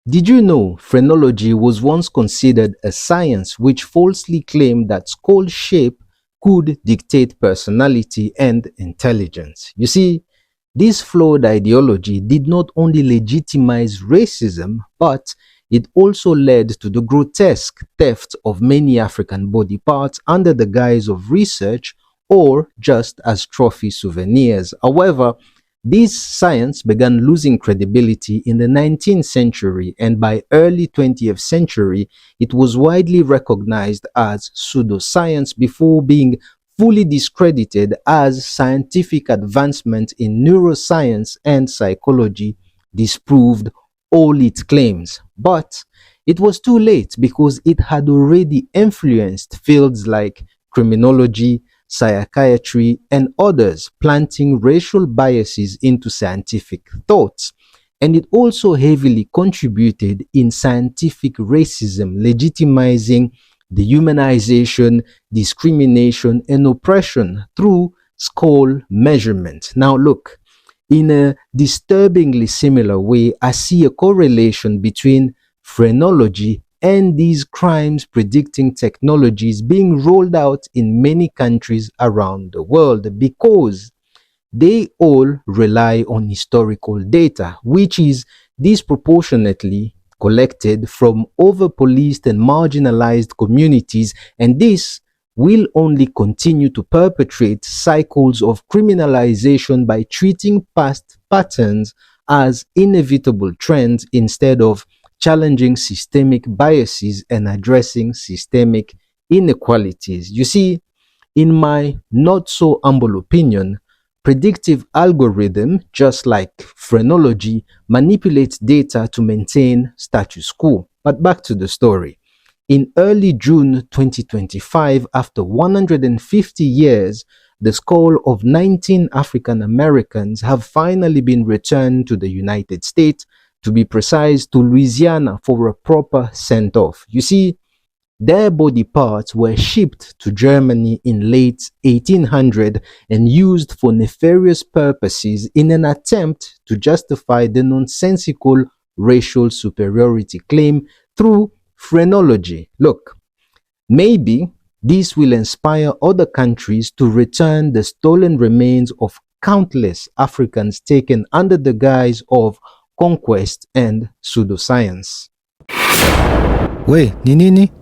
Did you know phrenology was once considered a science which falsely claimed that skull shape could dictate personality and intelligence? You see, this flawed ideology did not only legitimize racism, but it also led to the grotesque theft of many African body parts under the guise of research or just as trophy souvenirs. However, this science began losing credibility in the 19th century, and by early 20th century it was widely recognized as pseudoscience before being fully discredited as scientific advancement in neuroscience and psychology disproved all its claims. But it was too late because it had already influenced fields like criminology, psychiatry, and others, planting racial biases into scientific thoughts. And it also heavily contributed in scientific racism, legitimizing dehumanization, discrimination, and oppression through skull measurement. Now, look, in a disturbingly similar way, I see a correlation between phrenology and these crimes predicting technologies being rolled out in many countries around the world because they all rely on historical data, which is disproportionately collected from over-policed and marginalized communities, and this will only continue to perpetuate cycles of criminalization by treating past patterns as inevitable trends instead of challenging systemic biases and addressing systemic inequalities. You see, in my not so humble opinion, predictive algorithm, just like phrenology, manipulates data to maintain status quo. But back to the story. In early June 2025, after 150 years, the skull of 19 African Americans have finally been returned to the United States, to be precise, to Louisiana for a proper send-off. You see, their body parts were shipped to Germany in late 1800 and used for nefarious purposes in an attempt to justify the nonsensical racial superiority claim through phrenology. Look, maybe this will inspire other countries to return the stolen remains of countless Africans taken under the guise of conquest and pseudoscience. We, ni nini?